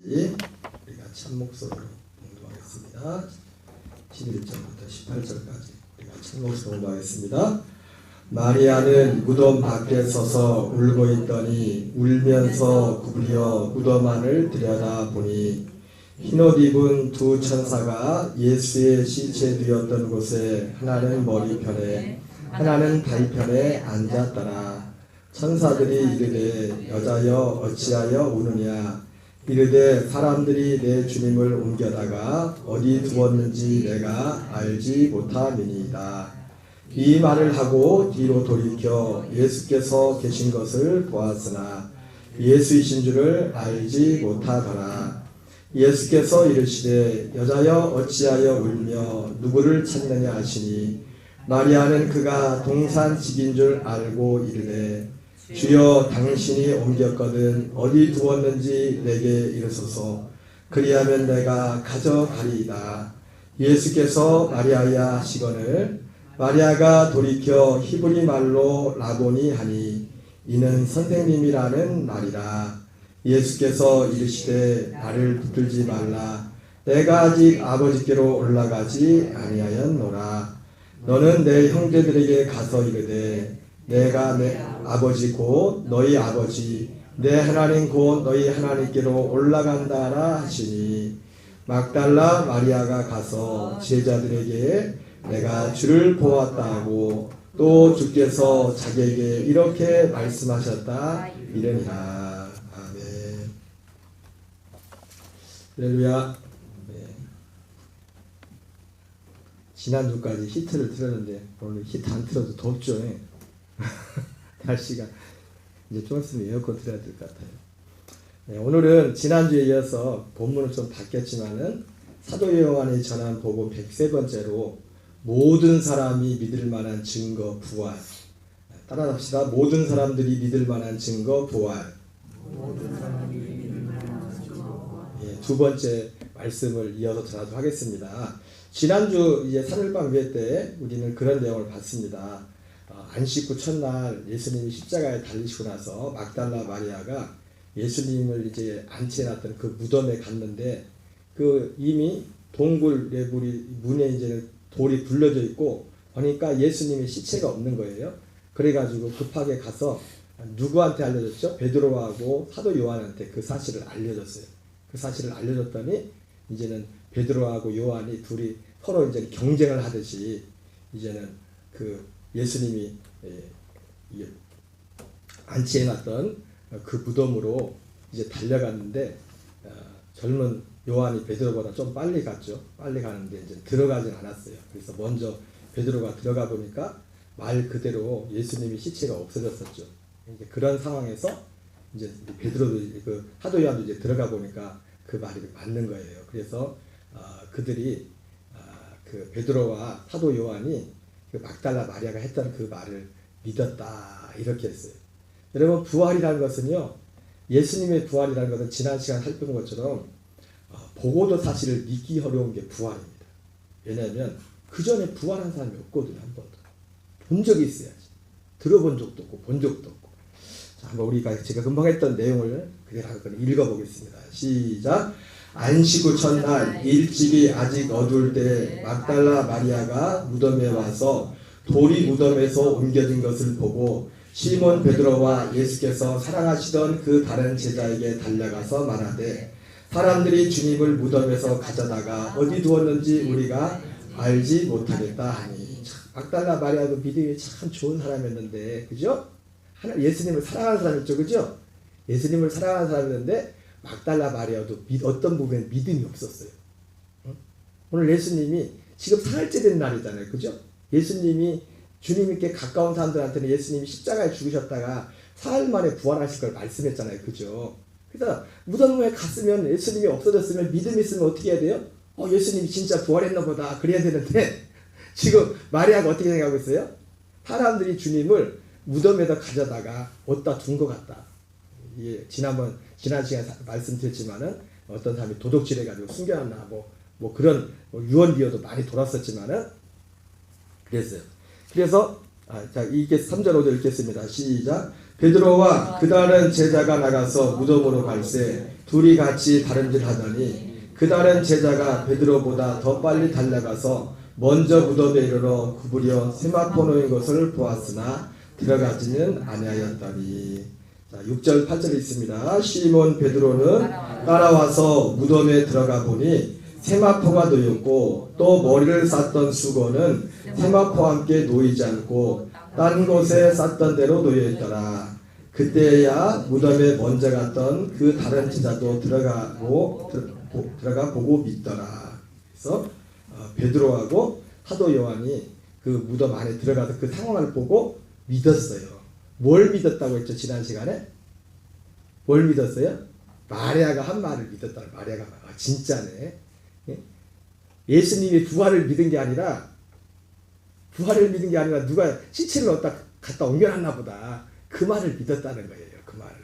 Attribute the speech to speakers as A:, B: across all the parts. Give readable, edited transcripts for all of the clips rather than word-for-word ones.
A: 우리가 참 목소리로 공부하겠습니다. 11절부터 18절까지 우리가 참 목소리로 공부하겠습니다. 마리아는 무덤 밖에 서서 울고 있더니 울면서 구부려 무덤 안을 들여다보니 흰옷 입은 두 천사가 예수의 시체 누웠던 곳에 하나는 머리편에 하나는 다리편에 앉았더라. 천사들이 이르되 여자여 어찌하여 우느냐. 이르되 사람들이 내 주님을 옮겨다가 어디 두었는지 내가 알지 못함이니이다. 이 말을 하고 뒤로 돌이켜 예수께서 계신 것을 보았으나 예수이신 줄을 알지 못하더라. 예수께서 이르시되 여자여 어찌하여 울며 누구를 찾느냐 하시니 마리아는 그가 동산직인 줄 알고 이르되 주여 당신이 옮겼거든 어디 두었는지 내게 이르소서. 그리하면 내가 가져가리이다. 예수께서 마리아야 하시거늘 마리아가 돌이켜 히브리 말로 라보니 하니 이는 선생님이라는 말이라. 예수께서 이르시되 나를 붙들지 말라. 내가 아직 아버지께로 올라가지 아니하였노라. 너는 내 형제들에게 가서 이르되 내가 내 아버지 곧 너희 아버지 내 하나님 곧 너희 하나님께로 올라간다라 하시니 막달라 마리아가 가서 제자들에게 내가 주를 보았다 하고 또 주께서 자기에게 이렇게 말씀하셨다 이르니라. 아멘. 할렐루야. 네. 지난주까지 히트를 틀었는데 오늘 히트 안 틀어도 덥죠. 날씨가 이제 좀 있으면 에어컨 틀어야 될 것 같아요. 네, 오늘은 지난주에 이어서 본문은 좀 바뀌었지만은 사도 요한이 전한 복음 103번째로 모든 사람이 믿을 만한 증거 부활. 따라합시다. 모든 사람들이 믿을 만한 증거 부활. 예, 두 번째 말씀을 이어서 전하도록 하겠습니다. 지난주 이제 사흘방 예배 때 우리는 그런 내용을 봤습니다. 안식 후 첫날 예수님이 십자가에 달리시고 나서 막달라 마리아가 예수님을 이제 안치해놨던 그 무덤에 갔는데 그 이미 동굴 문에 이제 돌이 불려져 있고 보니까 예수님의 시체가 없는 거예요. 그래가지고 급하게 가서 누구한테 알려줬죠? 베드로하고 사도 요한한테 그 사실을 알려줬어요. 그 사실을 알려줬더니 이제는 베드로하고 요한이 둘이 서로 이제 경쟁을 하듯이 이제는 그 예수님이 안치해놨던 그 무덤으로 이제 달려갔는데 젊은 요한이 베드로보다 좀 빨리 갔죠. 빨리 가는데 이제 들어가진 않았어요. 그래서 먼저 베드로가 들어가 보니까 말 그대로 예수님의 시체가 없어졌었죠. 이제 그런 상황에서 이제 베드로도 그 사도 요한도 이제 들어가 보니까 그 말이 맞는 거예요. 그래서 그들이 그 베드로와 사도 요한이 그 막달라 마리아가 했던 그 말을 믿었다 이렇게 했어요. 여러분 부활이라는 것은요, 예수님의 부활이라는 것은 지난 시간 살펴본 것처럼 보고도 사실을 믿기 어려운 게 부활입니다. 왜냐하면 그 전에 부활한 사람이 없거든요. 한 번도 본 적이 있어야지. 들어본 적도 없고 본 적도 없고. 자, 한번 우리가 제가 금방 했던 내용을 그대로 읽어보겠습니다. 시작. 안식 후 첫날 일찍이 아직 어두울 때 막달라 마리아가 무덤에 와서 돌이 무덤에서 옮겨진 것을 보고 시몬 베드로와 예수께서 사랑하시던 그 다른 제자에게 달려가서 말하되 사람들이 주님을 무덤에서 가져다가 어디 두었는지 우리가 알지 못하겠다 하니. 막달라 마리아도 믿음이 참 좋은 사람이었는데, 그죠? 예수님을 사랑하는 사람이었죠, 그죠? 예수님을 사랑하는 사람이었는데 막달라 마리아도 어떤 부분에 믿음이 없었어요. 오늘 예수님이 지금 사흘째 된 날이잖아요. 그죠? 예수님이 주님께 가까운 사람들한테는 예수님이 십자가에 죽으셨다가 사흘 만에 부활하실 걸 말씀했잖아요. 그죠? 그래서 무덤에 갔으면 예수님이 없어졌으면 믿음이 있으면 어떻게 해야 돼요? 예수님이 진짜 부활했나 보다 그래야 되는데 지금 마리아가 어떻게 생각하고 있어요? 사람들이 주님을 무덤에다 가져다가 어디다 둔 것 같다. 예, 지난 시간에 말씀드렸지만은 어떤 사람이 도둑질해가지고 숨겨놨나 뭐 그런 유언비어도 많이 돌았었지만은 그랬어요. 그래서 자 이게 3절 5절 읽겠습니다. 시작. 베드로와 그 다른 제자가 나가서 무덤으로 갈새 둘이 같이 다름질하더니 그 다른 제자가 베드로보다 더 빨리 달려가서 먼저 무덤에 이르러 구부려 세마포 놓인 것을 보았으나 들어가지는 아니하였더니. 자, 6절 8절 있습니다. 시몬 베드로는 따라와서 무덤에 들어가 보니 세마포가 놓였고 또 머리를 쌌던 수건은 세마포와 함께 놓이지 않고 딴 곳에 쌌던 대로 놓여있더라. 그때야 무덤에 먼저 갔던 그 다른 제자도 들어가 보고 믿더라. 그래서 베드로하고 사도 요한이 그 무덤 안에 들어가서 그 상황을 보고 믿었어요. 뭘 믿었다고 했죠? 지난 시간에 뭘 믿었어요? 마리아가 한 말을 믿었다. 마리아가 진짜네. 예수님이 부활을 믿은 게 아니라 누가 시체를 갖다 옮겨놨나 보다. 그 말을 믿었다는 거예요. 그 말을.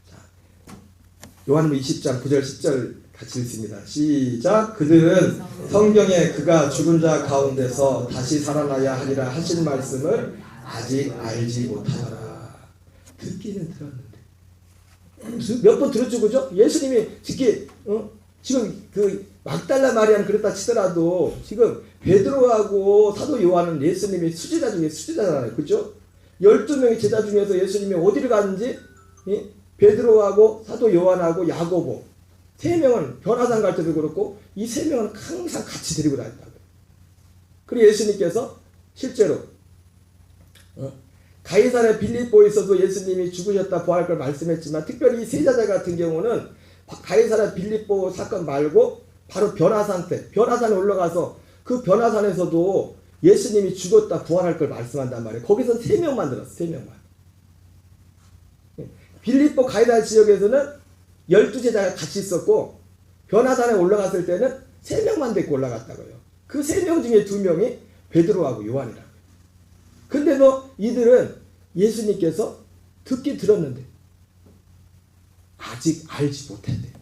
A: 자, 요한복음 20장 9절 10절 같이 읽습니다. 시작. 그들은 성경에 그가 죽은 자 가운데서 다시 살아나야 하리라 하신 말씀을 아직 알지 못하더라. 듣기는 들었는데 몇 번 들었죠, 그죠? 예수님이 지금 그 막달라 마리아는 그렇다 치더라도 지금 베드로하고 사도 요한은 예수님의 수제자 중에 수제자잖아요, 그죠? 12명의 제자 중에서 예수님이 어디를 갔는지 베드로하고 사도 요한하고 야고보 3명은 변화산 갈 때도 그렇고 이 3명은 항상 같이 데리고 다녔다고요. 그리고 예수님께서 실제로 가이사랴 빌립보에서도 예수님이 죽으셨다 부활할 걸 말씀했지만 특별히 이 세자자 같은 경우는 가이사랴 빌립보 사건 말고 바로 변화산에 올라가서 그 변화산에서도 예수님이 죽었다 부활할 걸 말씀한단 말이에요. 거기서 3명만 들었어. 3명만. 빌립보 가이사랴 지역에서는 12제자가 같이 있었고 변화산에 올라갔을 때는 3명만 데리고 올라갔다고요. 그 3명 중에 2명이 베드로하고 요한이라고요. 근데 이들은 예수님께서 듣긴 들었는데 아직 알지 못했대요.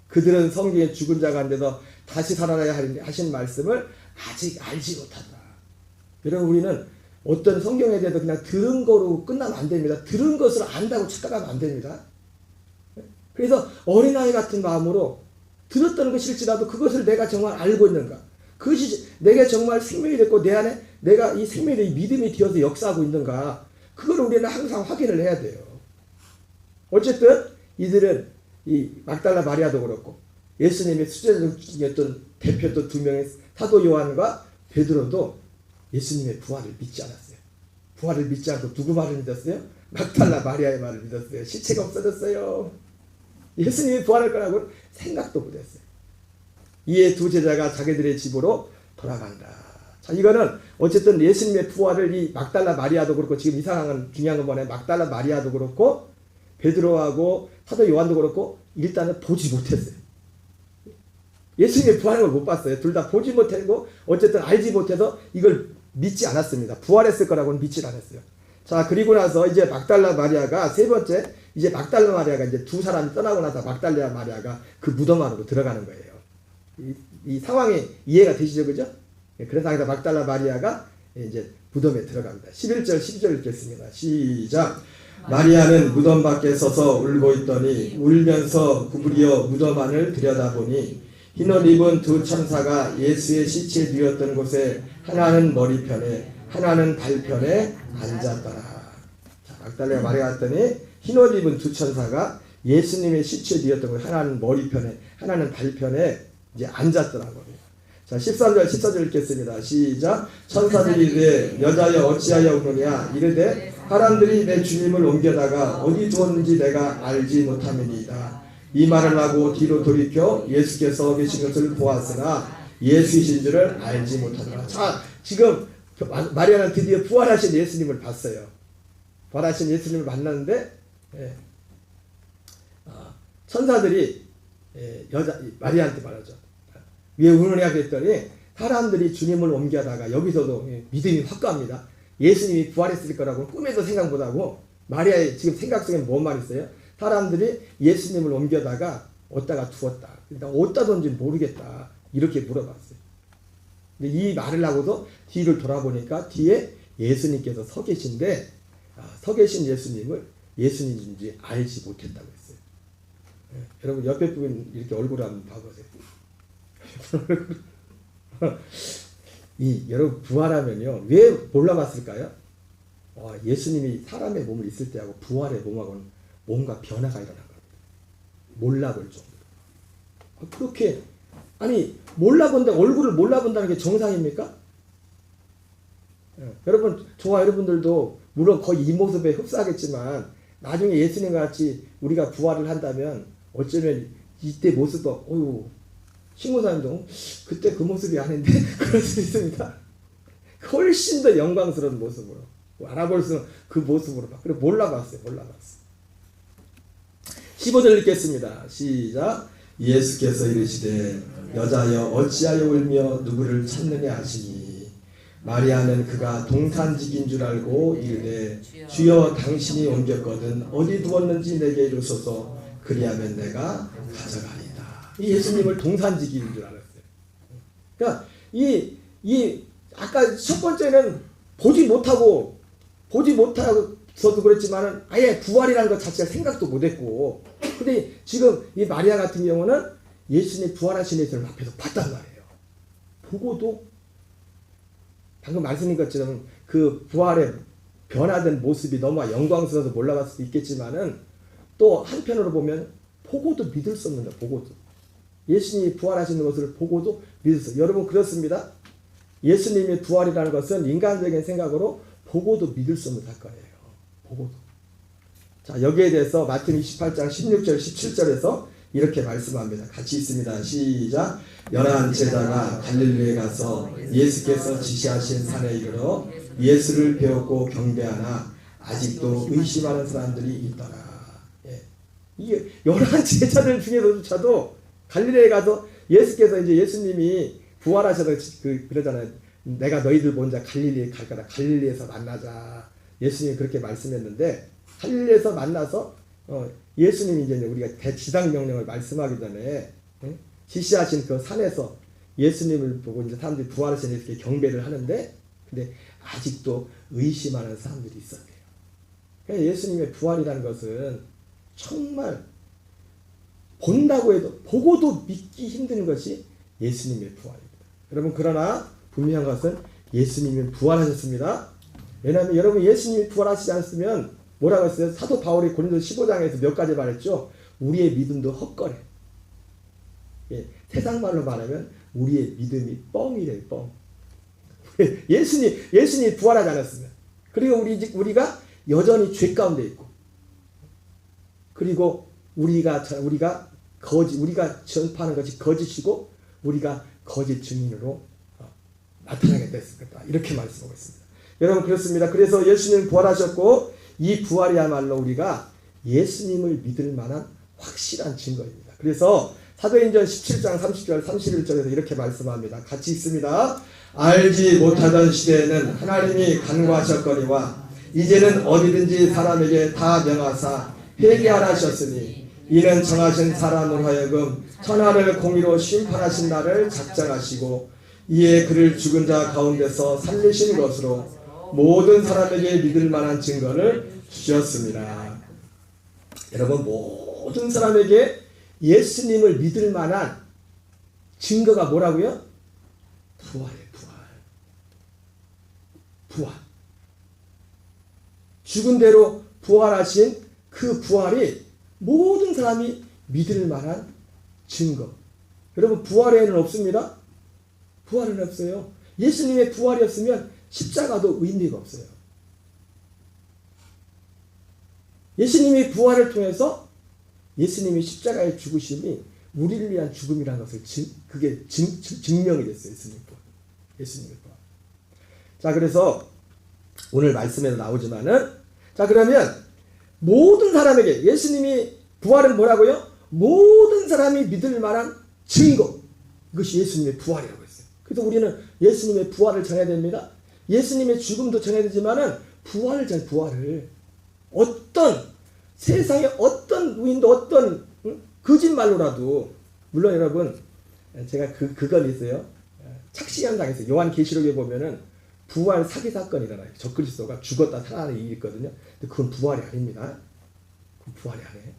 A: 그들은 성경에 죽은 자 가운데서 다시 살아나야 하신 말씀을 아직 알지 못한다. 여러분, 우리는 어떤 성경에 대해서 그냥 들은 거로 끝나면 안 됩니다. 들은 것을 안다고 착각하면 안 됩니다. 그래서 어린아이 같은 마음으로 들었다는 것일지라도 그것을 내가 정말 알고 있는가, 그것이 내게 정말 생명이 됐고 내 안에 내가 이 생명의 믿음이 되어서 역사하고 있는가, 그걸 우리는 항상 확인을 해야 돼요. 어쨌든 이들은 이 막달라 마리아도 그렇고 예수님의 수제자였던 대표였던 2명의 사도 요한과 베드로도 예수님의 부활을 믿지 않았어요. 부활을 믿지 않고 누구 말을 믿었어요? 막달라 마리아의 말을 믿었어요. 시체가 없어졌어요. 예수님이 부활할 거라고 생각도 못했어요. 이에 2 제자가 자기들의 집으로 돌아간다. 자, 이거는 어쨌든 예수님의 부활을 이 막달라 마리아도 그렇고 지금 중요한 건 뭐냐, 막달라 마리아도 그렇고 베드로하고 사도 요한도 그렇고 일단은 보지 못했어요. 예수님의 부활을 못 봤어요. 둘 다 보지 못하고 어쨌든 알지 못해서 이걸 믿지 않았습니다. 부활했을 거라고는 믿지 않았어요. 자, 그리고 나서 이제 막달라 마리아가 세 번째, 이제 막달라 마리아가 이제 2 사람이 떠나고 나서 막달라 마리아가 그 무덤 안으로 들어가는 거예요. 이 상황이 이해가 되시죠, 그죠? 그래서 막달라 마리아가 이제 무덤에 들어갑니다. 11절 12절 읽겠습니다. 시작. 마리아는 무덤 밖에 서서 울고 있더니 울면서 구부려 무덤 안을 들여다보니 흰옷 입은 2 천사가 예수의 시체 누웠던 곳에 하나는 머리편에 하나는 발편에 앉았더라. 자, 막달라 마리아 갔더니 흰옷 입은 2 천사가 예수님의 시체 누웠던 곳에 하나는 머리편에 하나는 발편에 이제 앉았더라고요. 자, 13절 14절 읽겠습니다. 시작. 천사들이 이르되 여자여 어찌하여 우느냐 이르되 사람들이 내 주님을 옮겨다가 어디 두었는지 내가 알지 못함이니이다. 이 말을 하고 뒤로 돌이켜 예수께서 계신 것을 보았으나 예수이신 줄을 알지 못하더라. 자, 지금 마리아는 드디어 부활하신 예수님을 봤어요. 부활하신 예수님을 만났는데 천사들이 마리아한테 말하죠. 왜 우느냐 그랬더니 사람들이 주님을 옮겨다가 여기서도 믿음이 확 갑니다. 예수님이 부활했을 거라고 꿈에도 생각 못하고 마리아의 지금 생각 속에 뭔 말 있어요? 사람들이 예수님을 옮겨다가 어디다가 두었다. 그러니까 어디다 던지 모르겠다. 이렇게 물어봤어요. 근데 이 말을 하고도 뒤를 돌아보니까 뒤에 예수님께서 서 계신데 서 계신 예수님을 예수님인지 알지 못했다고 했어요. 여러분 옆에 분 이렇게 얼굴 한번 봐보세요. 여러분 부활하면요 왜 몰라봤을까요? 예수님이 사람의 몸을 있을 때하고 부활의 몸하고는 뭔가 변화가 일어난 겁니다. 몰라볼 정도로. 그렇게 몰라본다 얼굴을 몰라본다는 게 정상입니까? 여러분 저와 여러분들도 물론 거의 이 모습에 흡사하겠지만 나중에 예수님과 같이 우리가 부활을 한다면 어쩌면 이때 모습도 신고사님도 그때 그 모습이 아닌데 그럴 수 있습니다. 훨씬 더 영광스러운 모습으로 알아볼 수 있는 그 모습으로 그리고 몰라봤어요. 15절 읽겠습니다. 시작. 예수께서 이르시되 여자여 어찌하여 울며 누구를 찾느냐 하시니 마리아는 그가 동산직인 줄 알고 이르되 주여 당신이 옮겼거든 어디 두었는지 내게 이르소서 그리하면 내가 가져가리다. 이 예수님을 동산직인 줄 알았어요. 그러니까 아까 첫 번째는 보지 못하고서도 그랬지만은 아예 부활이라는 것 자체가 생각도 못했고, 근데 지금 이 마리아 같은 경우는 예수님 부활하신 예수님 앞에서 봤단 말이에요. 보고도 방금 말씀드린 것처럼 그 부활의 변화된 모습이 너무 영광스러워서 몰라갈 수도 있겠지만은 또 한편으로 보면 보고도 믿을 수 없는 거예요. 보고도 예수님이 부활하시는 것을 보고도 믿을 수. 여러분 그렇습니다. 예수님의 부활이라는 것은 인간적인 생각으로 보고도 믿을 수 없는 사건이에요. 보고도. 자, 여기에 대해서 마태복음 28장 16절 17절에서 이렇게 말씀합니다. 같이 있습니다. 시작. 11 제자가 갈릴리에 가서 예수께서 지시하신 산에 이르러 예수를 배웠고 경배하나 아직도 의심하는 사람들이 있더라. 이게 11 제자들 중에서조차도 갈릴리에 가서 예수께서 이제 예수님이 부활하셔서 그러잖아요. 내가 너희들 먼저 갈릴리에 갈 거다. 갈릴리에서 만나자. 예수님이 그렇게 말씀했는데 갈릴리에서 만나서 예수님이 이제 우리가 대지상 명령을 말씀하기 전에 지시하신 그 산에서 예수님을 보고 이제 사람들이 부활하신 예수께 경배를 하는데 근데 아직도 의심하는 사람들이 있었대요. 그러니까 예수님의 부활이라는 것은 정말 본다고 해도 보고도 믿기 힘든 것이 예수님의 부활입니다. 여러분 그러나 분명한 것은 예수님이 부활하셨습니다. 왜냐하면 여러분 예수님이 부활하시지 않았으면 뭐라고 했어요? 사도 바울이 고린도 15장에서 몇 가지 말했죠. 우리의 믿음도 헛거래. 세상 말로 말하면 우리의 믿음이 뻥이래요. 뻥. 예수님이 부활하지 않았으면. 그리고 우리가 여전히 죄 가운데 있고 그리고 우리가 전파하는 것이 거짓이고 우리가 거짓 증인으로 나타나게 됐습니다. 이렇게 말씀하고 있습니다. 여러분 그렇습니다. 그래서 예수님 부활하셨고 이 부활이야말로 우리가 예수님을 믿을 만한 확실한 증거입니다. 그래서 사도행전 17장 30절 31절에서 이렇게 말씀합니다. 같이 있습니다. 알지 못하던 시대에는 하나님이 간구하셨거니와 이제는 어디든지 사람에게 다 명하사 회개하라 하셨으니 이는 정하신 사람으로 하여금 천하를 공의로 심판하신 날을 작정하시고 이에 그를 죽은 자 가운데서 살리신 것으로 모든 사람에게 믿을 만한 증거를 주셨습니다. 여러분 모든 사람에게 예수님을 믿을 만한 증거가 뭐라고요? 부활이에요. 부활. 죽은 대로 부활하신 그 부활이 모든 사람이 믿을 만한 증거. 여러분 부활에는 없습니다. 부활은 없어요. 예수님의 부활이 없으면 십자가도 의미가 없어요. 예수님의 부활을 통해서 예수님의 십자가의 죽으심이 우리를 위한 죽음이라는 것을 그게 증명이 됐어요. 예수님의 부활. 자, 그래서 오늘 말씀에도 나오지만은 자, 그러면 모든 사람에게 예수님이 부활은 뭐라고요? 모든 사람이 믿을 만한 증거. 이것이 예수님의 부활이라고 했어요. 그래서 우리는 예수님의 부활을 전해야 됩니다. 예수님의 죽음도 전해야 되지만은 부활을 어떤 세상에 어떤 무인도 어떤 거짓말로라도 물론 여러분 제가 그건 있어요. 착시 현상에서 요한계시록에 보면은 부활 사기 사건이 일어나요. 적그리스도가 죽었다 살아나는 일이 있거든요. 근데 그건 부활이 아닙니다. 그건 부활이 아니에요.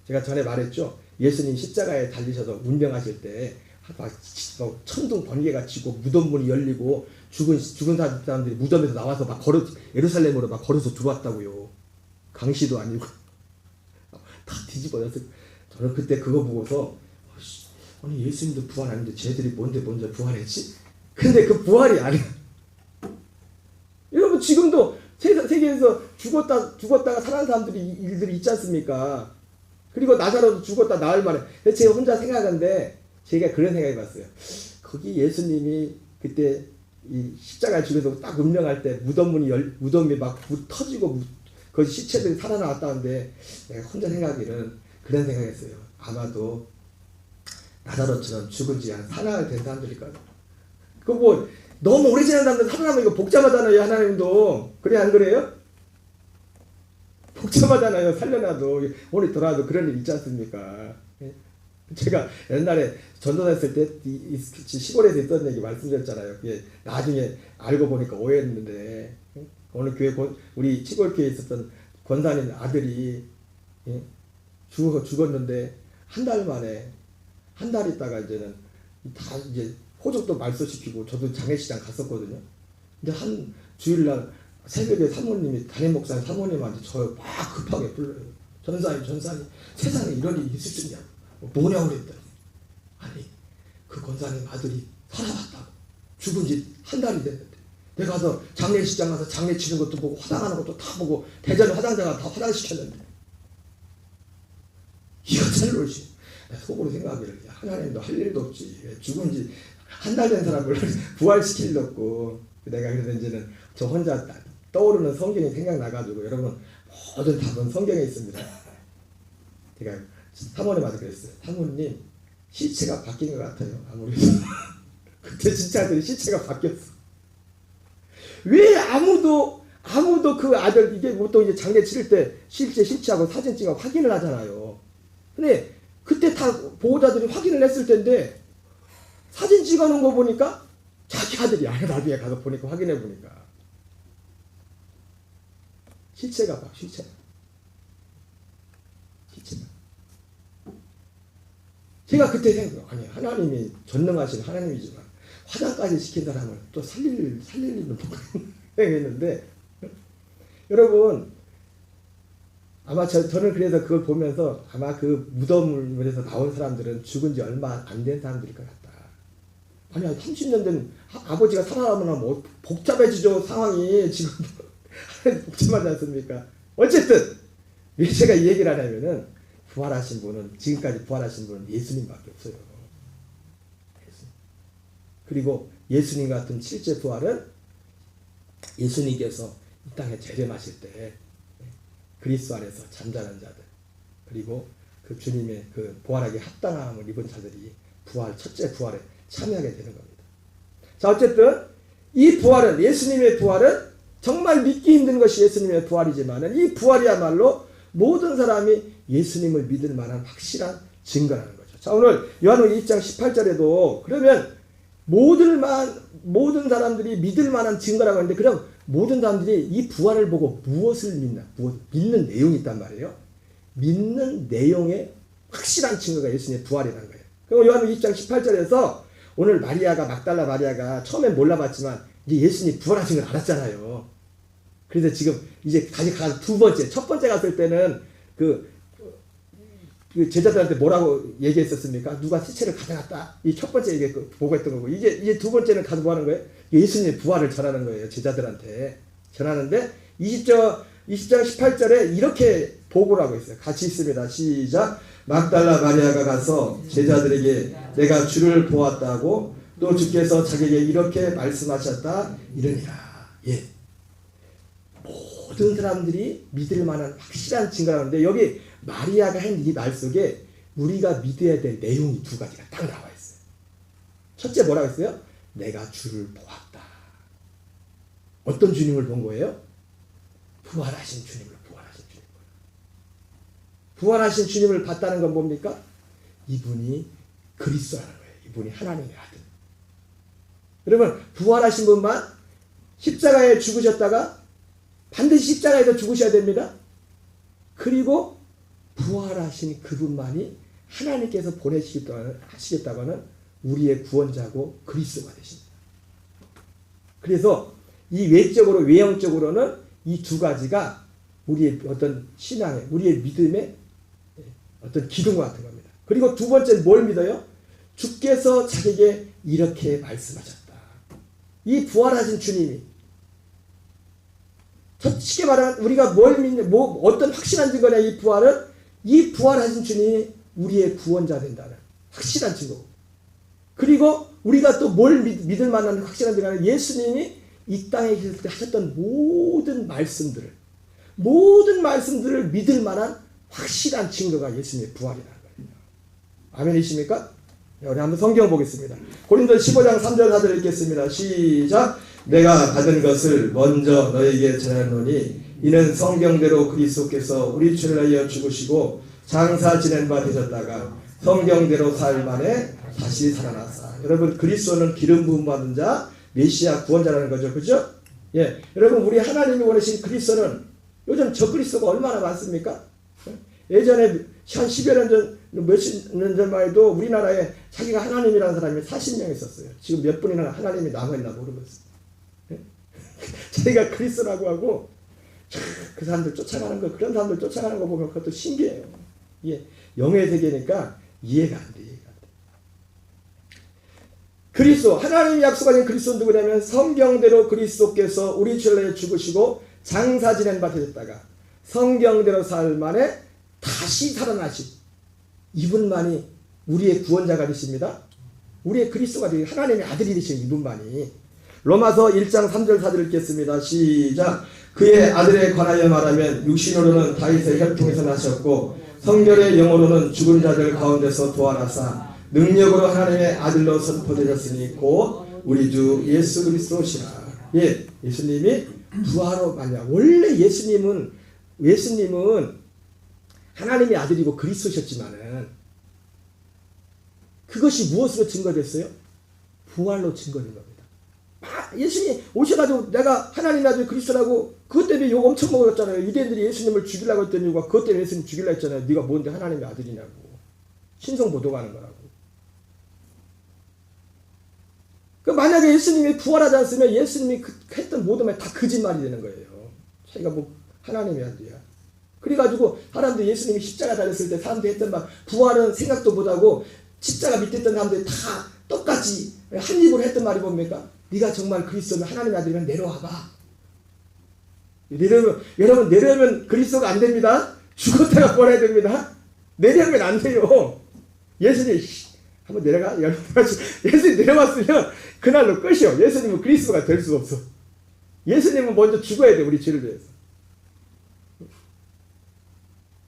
A: 제가 전에 말했죠. 예수님 십자가에 달리셔서 운명하실 때 천둥 번개가 치고 무덤문이 열리고 죽은 사람들이 무덤에서 나와서 막 예루살렘으로 막 걸어서 들어왔다고요. 강시도 아니고 다 뒤집어졌어요. 저는 그때 그거 보고서 아니 예수님도 부활 아닌데 쟤들이 뭔데 먼저 부활했지? 근데 그 부활이 아니야. 여러분 지금도 세계에서 죽었다가 살아난 사람들이 일들이 있지 않습니까? 그리고 나사로도 죽었다 나흘 만에. 제가 혼자 생각하는데 제가 그런 생각이 봤어요. 거기 예수님이 그때 이 십자가에 죽여서 딱 운명할 때 무덤이 막 터지고 그 시체들이 살아나왔다는데 내가 혼자 생각하기는 그런 생각했어요. 아마도 나사로처럼 죽은 지 한 사나흘 된 사람들일 거예요. 그 뭐 너무 오래 지난 사람들 살아나면 이거 복잡하잖아요. 하나님도. 그래 안 그래요? 복잡하잖아요. 살려놔도 오늘 돌아와도 그런 일 있지 않습니까? 제가 옛날에 전도했을 때 시골에서 있던 얘기 말씀드렸잖아요. 나중에 알고 보니까 오해했는데 어느 교회 우리 시골 교회에 있었던 권사님 아들이 죽었는데 한 달 만에 한 달 있다가 이제는 다 이제 호적도 말소시키고 저도 장례식장 갔었거든요. 근데 한 주일날 새벽에 사모님이 담임 목사님 사모님한테 저 막 급하게 불러요. 전사님 세상에 이런 일이 있을 수 있냐고. 뭐냐고 그랬더니 아니 그 권사님 아들이 살아났다고. 죽은 지 한 달이 됐는데 내가 가서 장례식장 가서 장례 치는 것도 보고 화장하는 것도 다 보고 대전 화장자가 다 화장시켰는데 이거 셀로지. 속으로 생각하기를 하나님도 할 일도 없지. 죽은 지 한 달 된 사람을 부활시킬 일도 없고. 내가 그래서 이제는 저 혼자 떠오르는 성경이 생각나가지고 여러분 모든 답은 성경에 있습니다. 제가 사모님한테 그랬어요. 사모님 시체가 바뀐 것 같아요. 아무래도 그때 진짜 시체가 바뀌었어. 왜 아무도 그 아들 이게 보통 이제 장례 치를 때 실제 시체하고 사진 찍어 확인을 하잖아요. 근데 그때 다 보호자들이 확인을 했을 텐데 사진 찍어놓은 거 보니까 자기 아들이 아니야. 나중에 가서 보니까 확인해 보니까 시체가 제가 그때 생각 아니 하나님이 전능하신 하나님이지만 화장까지 시킨 사람을 또 살릴 일은 뭐가 했는데 여러분 아마 저는 그래서 그걸 보면서 아마 그 무덤에서 나온 사람들은 죽은 지 얼마 안 된 사람들일 것 같다. 아니 30년 된 아버지가 살아나면 뭐 복잡해지죠. 상황이 지금 복잡하지 않습니까? 어쨌든 왜 제가 이 얘기를 하냐면은 부활하신 분은 지금까지 부활하신 분은 예수님밖에 없어요. 그리고 예수님 같은 실제 부활은 예수님께서 이 땅에 재림하실 때 그리스도 안에서 잠자는 자들 그리고 그 주님의 그 부활하기 합당함을 입은 자들이 첫째 부활에 참여하게 되는 겁니다. 자 어쨌든 이 부활은 예수님의 부활은 정말 믿기 힘든 것이 예수님의 부활이지만 이 부활이야말로 모든 사람이 예수님을 믿을 만한 확실한 증거라는 거죠. 자 오늘 요한복음 2장 18절에도 그러면 모든 사람들이 믿을 만한 증거라고 하는데 그럼 모든 사람들이 이 부활을 보고 무엇을 믿나? 믿는 내용이 있단 말이에요. 믿는 내용의 확실한 증거가 예수님의 부활이라는 거예요. 그럼 요한복음 2장 18절에서 오늘 막달라 마리아가 처음엔 몰라봤지만 이제 예수님이 부활하신 걸 알았잖아요. 그래서 지금 이제 가서 두 번째, 첫 번째 갔을 때는 그 제자들한테 뭐라고 얘기했었습니까? 누가 시체를 가져갔다. 이 첫 번째 얘기 보고했던 거고 이제 두 번째는 가서 뭐 하는 거예요? 예수님의 부활을 전하는 거예요. 제자들한테 전하는데 20장 18절에 이렇게 보고를 하고 있어요. 같이 있습니다. 시작. 막달라 마리아가 가서 제자들에게 내가 주를 보았다고 또 주께서 자기에게 이렇게 말씀하셨다 이러니라. 예. 모든 사람들이 믿을 만한 확실한 증거라는데 여기 마리아가 한 이 말 속에 우리가 믿어야 될 내용이 두 가지가 딱 나와 있어요. 첫째 뭐라고 했어요? 내가 주를 보았다. 어떤 주님을 본 거예요? 부활하신 주님을 부활하신 주님을 봤다는 건 뭡니까? 이분이 그리스도라는 거예요. 이분이 하나님의 아들. 여러분 부활하신 분만 십자가에 죽으셨다가 반드시 십자가에서 죽으셔야 됩니다. 그리고 부활하신 그분만이 하나님께서 보내시겠다고는 우리의 구원자고 그리스도가 되십니다. 그래서 이 외적으로 외형적으로는 이 두 가지가 우리의 어떤 신앙의 우리의 믿음의 어떤 기둥과 같은 겁니다. 그리고 두 번째는 뭘 믿어요? 주께서 자기에게 이렇게 말씀하셨다. 이 부활하신 주님이 쉽게 말하면 우리가 뭘 믿는 어떤 확실한 증거냐 이 부활은 이 부활하신 주님이 우리의 구원자 된다는 확실한 증거. 그리고 우리가 또 뭘 믿을 만한 확실한 증거는 예수님이 이 땅에 계실 때 하셨던 모든 말씀들을 믿을 만한 확실한 증거가 예수님의 부활이라는 거예요. 아멘이십니까? 우리 한번 성경 보겠습니다. 고린도서 15장 3절 4절 읽겠습니다. 시작. 내가 받은 것을 먼저 너에게 전하노니 이는 성경대로 그리스도께서 우리 죄를 위하여 죽으시고 장사 지낸 바 되셨다가 성경대로 사흘 만에 다시 살아나사. 여러분 그리스도는 기름 부음 받은 자 메시아 구원자라는 거죠. 그죠? 예. 여러분 우리 하나님이 원하신 그리스도는 요즘 저 그리스도가 얼마나 많습니까? 예전에 한 10여 년 전, 몇십 년 전만 해도 우리나라에 자기가 하나님이라는 사람이 40명 있었어요. 지금 몇 분이나 하나님이 남아있나 모르겠어요. 예? 자기가 그리스도라고 하고 그 사람들 쫓아가는 거, 그런 사람들 쫓아가는 거 보면 그것도 신기해요. 예. 영의 세계니까 이해가 안 돼. 그리스도, 하나님이 약속하신 그리스도는 누구냐면 성경대로 그리스도께서 우리 죄를 위해 죽으시고 장사 지낸 바 되셨다가 성경대로 사흘 만에 다시 살아나신 이분만이 우리의 구원자가 되십니다. 우리의 그리스도가 되신 하나님의 아들이 되신 이분만이. 로마서 1장 3절 4절 읽겠습니다. 시작. 그의 아들에 관하여 말하면 육신으로는 다윗의 혈통에서 나셨고 성결의 영으로는 죽은 자들 가운데서 부활하사 능력으로 하나님의 아들로 선포되셨으니 곧 우리 주 예수 그리스도시라. 예, 예수님이 부활로 말이야. 원래 예수님은 하나님의 아들이고 그리스도셨지만은 그것이 무엇으로 증거됐어요? 부활로 증거된 겁니다. 예수님이 오셔가지고 내가 하나님의 아들 그리스도라고 그것 때문에 욕 엄청 먹었잖아요. 유대인들이 예수님을 죽이려고 했던 이유가 그것 때문에 예수님 죽이려고 했잖아요. 네가 뭔데 하나님의 아들이냐고. 신성모독 하는 거라고. 만약에 예수님이 부활하지 않았으면 예수님이 했던 모든 말 다 거짓말이 되는 거예요. 자기가 뭐 하나님의 아들이야. 그래가지고 사람들이 예수님이 십자가 달렸을 때 사람들이 했던 말 부활은 생각도 못하고 십자가 밑에 있던 사람들이 다 똑같이 한 입으로 했던 말이 뭡니까? 네가 정말 그리스도면 하나님의 아들이면 내려와봐. 여러분 내려오면 그리스도가 안 됩니다. 죽었다가 부활해야 됩니다. 내려오면 안 돼요. 예수님 한번 내려가. 예수님 내려왔으면 그날로 끝이요. 예수님은 그리스도가 될 수가 없어. 예수님은 먼저 죽어야 돼. 우리 죄를 위해서.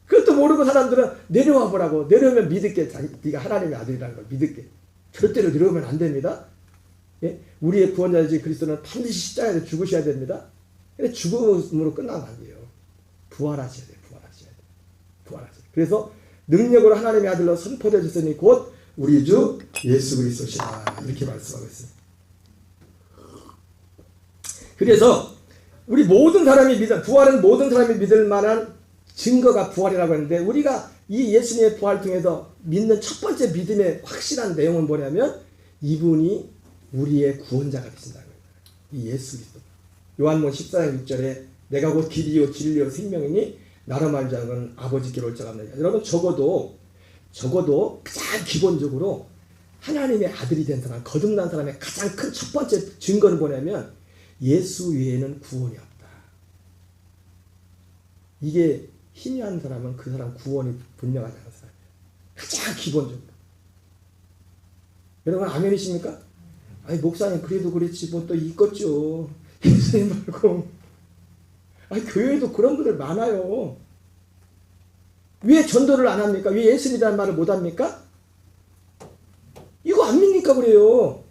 A: 그것도 모르고 사람들은 내려와 보라고. 내려오면 믿을게. 네가 하나님의 아들이라는 걸 믿을게. 절대로 내려오면 안 됩니다. 예? 우리의 구원자이신 그리스도는 반드시 십자가에서 죽으셔야 됩니다. 근데 죽음으로 끝나면 안 돼요. 부활하셔야 돼요. 부활하셔야 돼요. 그래서 능력으로 하나님의 아들로 선포되셨으니 곧 우리 주 예수 그리스도시라. 이렇게 말씀하고 있습니다. 그래서 우리 모든 사람이 부활은 모든 사람이 믿을 만한 증거가 부활이라고 하는데 우리가 이 예수님의 부활을 통해서 믿는 첫 번째 믿음의 확실한 내용은 뭐냐면 이분이 우리의 구원자가 되신다는 거예요. 이 예수 그리스도. 요한복음 14장 6절에 내가 곧 길이요 진리요 생명이니 나로 말하지 않은 아버지께로 올 자가 없느니라. 여러분 적어도 가장 기본적으로 하나님의 아들이 된 사람, 거듭난 사람의 가장 큰 첫 번째 증거는 뭐냐면 예수 외에는 구원이 없다. 이게 희미한 사람은 그 사람 구원이 분명하지 않은 사람이에요. 가장 기본적으로. 여러분 아멘이십니까? 아니 목사님 그래도 그렇지 뭐 또 있겠죠. 예수님 말고. 아니 교회에도 그런 분들 많아요. 왜 전도를 안 합니까? 왜 예수님이라는 말을 못 합니까? 이거 안 믿니까 그래요.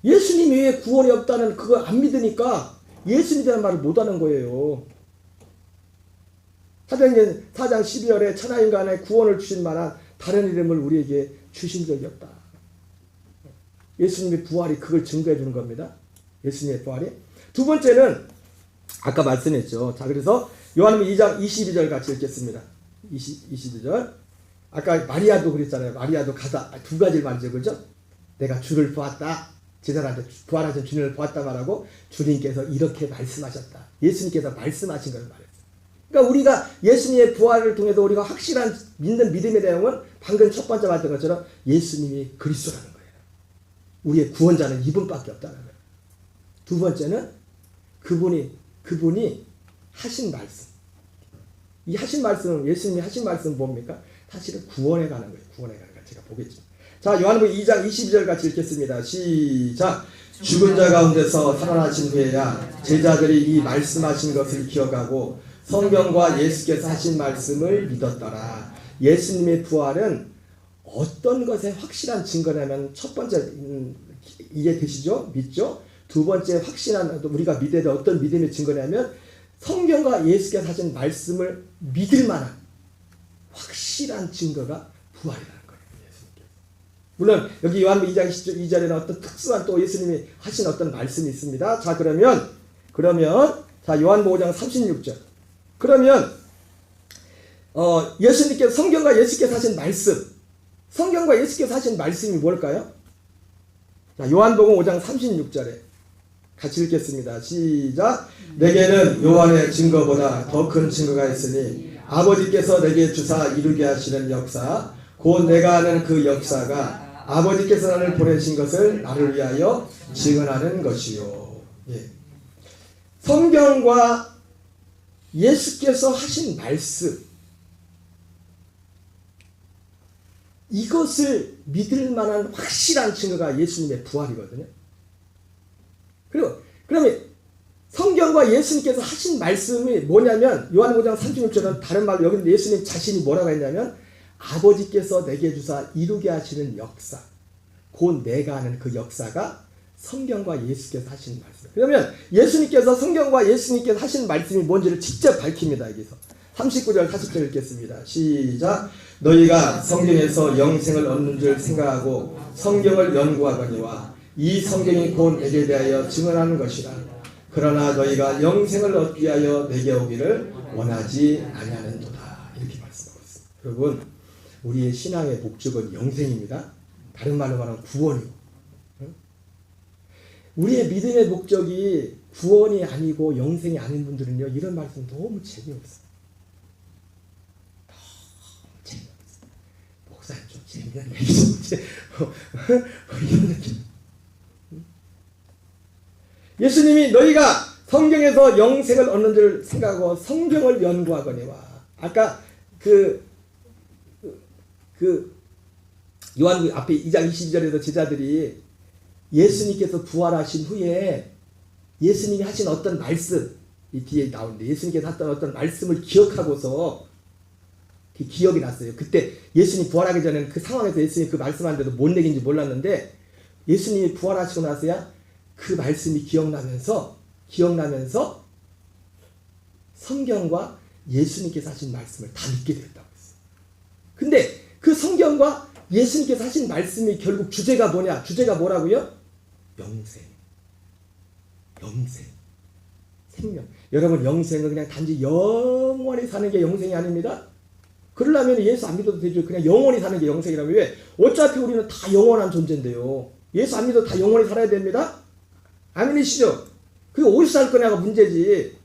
A: 예수님 외에 구원이 없다는 그거 안 믿으니까 예수님이라는 말을 못 하는 거예요. 사도행전 4장 12절에 천하인간의 구원을 주신 만한 다른 이름을 우리에게 주신 적이 없다. 예수님의 부활이 그걸 증거해 주는 겁니다. 예수님의 부활이. 두 번째는 아까 말씀했죠. 자, 그래서 요한복음 2장 22절 같이 읽겠습니다. 22절. 아까 마리아도 그랬잖아요. 마리아도 가다 두 가지를 말이죠. 그죠? 내가 주를 보았다. 제자들한테 부활하신 주님을 보았다 말하고 주님께서 이렇게 말씀하셨다. 예수님께서 말씀하신 걸 말했어요. 그러니까 우리가 예수님의 부활을 통해서 우리가 확실한 믿는 믿음의 내용은 방금 첫 번째 말했던 것처럼 예수님이 그리스도라는 거예요. 우리의 구원자는 이분밖에 없다는 거예요. 두 번째는 그분이 하신 말씀. 이 하신 말씀, 예수님이 하신 말씀은 뭡니까? 사실은 구원에 관한 거예요. 구원에 관한 거 제가 보겠죠. 자, 요한복음 2장 22절 같이 읽겠습니다. 시작. 죽은 자 가운데서 살아나신 후에야 제자들이 이 말씀하신 것을 기억하고 성경과 예수께서 하신 말씀을 믿었더라. 예수님의 부활은 어떤 것의 확실한 증거냐면 첫 번째 이해되시죠? 믿죠? 두 번째 확실한 우리가 믿어야 될 어떤 믿음의 증거냐면 성경과 예수께서 하신 말씀을 믿을 만한 확실한 증거가 부활이라는 거예요. 예수님께서. 물론 여기 요한복음 2장 2절에는 어떤 특수한 또 예수님이 하신 어떤 말씀이 있습니다. 자, 그러면 자, 요한복음 5장 36절. 그러면 예수님께서 성경과 예수께서 하신 말씀, 성경과 예수께서 하신 말씀이 뭘까요? 자, 요한복음 5장 36절에 같이 읽겠습니다. 시작. 내게는 요한의 증거보다 더 큰 증거가 있으니 아버지께서 내게 주사 이루게 하시는 역사, 곧 내가 아는 그 역사가 아버지께서 나를 보내신 것을 나를 위하여 증언하는 것이요. 예. 성경과 예수께서 하신 말씀, 이것을 믿을 만한 확실한 증거가 예수님의 부활이거든요. 그러면 성경과 예수님께서 하신 말씀이 뭐냐면 요한복음 5장 36절은 다른 말로 여기 예수님 자신이 뭐라고 했냐면 아버지께서 내게 주사 이루게 하시는 역사, 곧 내가 아는 그 역사가 성경과 예수께서 하신 말씀. 그러면 예수님께서 성경과 예수님께서 하신 말씀이 뭔지를 직접 밝힙니다. 여기서 39절 40절 읽겠습니다. 시작. 너희가 성경에서 영생을 얻는 줄 생각하고 성경을 연구하거니와 이 성경이 곧 내게 대하여 증언하는 것이라. 그러나 너희가 영생을 얻기 위하여 내게 오기를 원하지 아니하는도다. 이렇게 말씀하고 있습니다. 여러분, 우리의 신앙의 목적은 영생입니다. 다른 말로 말하면 구원이고, 우리의 믿음의 목적이 구원이 아니고 영생이 아닌 분들은요, 이런 말씀 너무 재미없어요. 너무 재미없어요. 목사님 좀 재미난 얘기 좀 이런 느낌. 예수님이 너희가 성경에서 영생을 얻는 줄 생각하고 성경을 연구하거니와. 아까 요한복음 앞에 2장 22절에서 제자들이 예수님께서 부활하신 후에 예수님이 하신 어떤 말씀, 이 뒤에 나오는데 예수님께서 했던 어떤 말씀을 기억하고서 기억이 났어요. 그때 예수님 부활하기 전에는 그 상황에서 예수님이 그 말씀하는데도 뭔 얘기인지 몰랐는데 예수님이 부활하시고 나서야 그 말씀이 기억나면서 성경과 예수님께서 하신 말씀을 다 믿게 되었다고 했어요. 근데 그 성경과 예수님께서 하신 말씀이 결국 주제가 뭐냐? 주제가 뭐라고요? 영생. 생명. 여러분, 영생은 그냥 단지 영원히 사는 게 영생이 아닙니다. 그러려면 예수 안 믿어도 되죠. 그냥 영원히 사는 게 영생이라면. 왜? 어차피 우리는 다 영원한 존재인데요. 예수 안 믿어도 다 영원히 살아야 됩니다. 아멘이시죠? 그게 어디서 살 거냐가 문제지.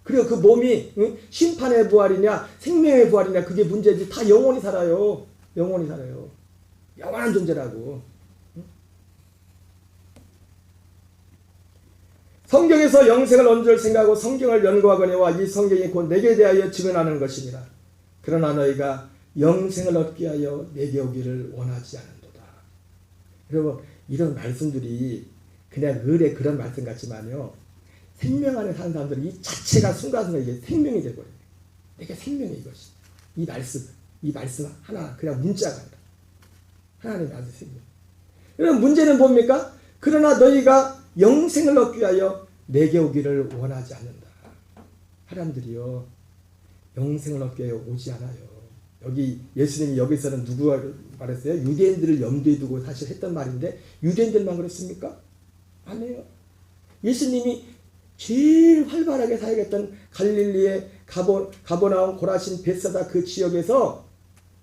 A: 그리고 그 몸이 심판의 부활이냐 생명의 부활이냐 그게 문제지. 다 영원히 살아요. 영원한 존재라고. 성경에서 영생을 얻는 줄 생각하고 성경을 연구하거니와 이 성경이 곧 내게 대하여 증언하는 것입니다. 그러나 너희가 영생을 얻기 위하여 내게 오기를 원하지 않는도다. 여러분, 이런 말씀들이 그냥 을의 그런 말씀 같지만요, 생명 안에 사는 사람들은 이 자체가 순간순간 이게 생명이 되버려요. 내게 생명이 이것이. 이 말씀 하나 그냥 문자가 아니라 하나님의 아들 생명. 여러분, 문제는 뭡니까? 그러나 너희가 영생을 얻기 위하여 내게 오기를 원하지 않는다. 사람들이요, 영생을 얻기 위하여 오지 않아요. 여기 예수님이 여기서는 누구가 말했어요? 유대인들을 염두에 두고 사실 했던 말인데 유대인들만 그랬습니까? 아니에요. 예수님이 제일 활발하게 사역했던 갈릴리의 가버나움, 고라신, 벳사다 그 지역에서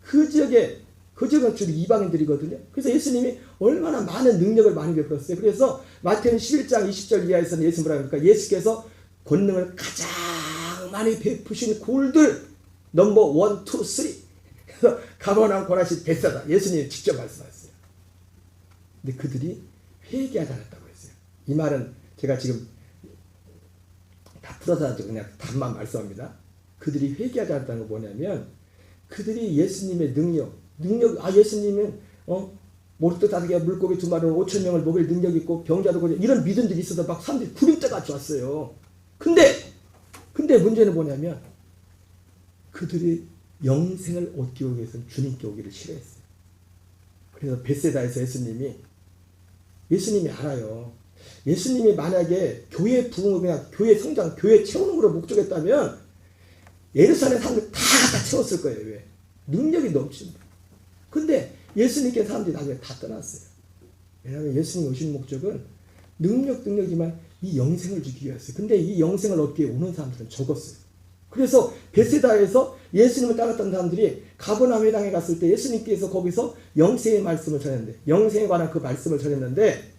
A: 그 지역은 주로 이방인들이거든요. 그래서 예수님이 얼마나 많은 능력을 많이 베풀었어요. 그래서 마태는 11장 20절 이하에서는 예수 뭐라 합니까? 예수께서 권능을 가장 많이 베푸신 골들 넘버 1, 2, 3 그래서 가버나움, 고라신, 벳사다 예수님이 직접 말씀하셨어요. 근데 그들이 회개하지 않았다고 했어요. 이 말은 제가 지금 다 풀어서 그냥 답만 말씀합니다. 그들이 회개하지 않았다는 건 뭐냐면 그들이 예수님의 능력 예수님은 모르도 다르게 물고기 2마리로 5,000명을 먹일 능력이 있고 병자도 고쳐 이런 믿음들이 있어서 막 사람들이 구름대같이 왔어요. 근데 문제는 뭐냐면 그들이 영생을 얻기 위해서는 주님께 오기를 싫어했어요. 그래서 벳세다에서 예수님이 알아요. 예수님이 만약에 교회 부흥이나 교회 성장, 교회 채우는 걸로 목적했다면 예루살렘 사람들 다 갖다 채웠을 거예요. 왜? 능력이 넘친다. 근데 예수님께 사람들이 나중에 다 떠났어요. 왜냐하면 예수님 오신 목적은 능력이지만 이 영생을 주기 위해서요. 근데 이 영생을 얻기 위해 오는 사람들은 적었어요. 그래서 벳세다에서 예수님을 따랐던 사람들이 가버나움 회당에 갔을 때 예수님께서 거기서 영생의 말씀을 전했는데 영생에 관한 그 말씀을 전했는데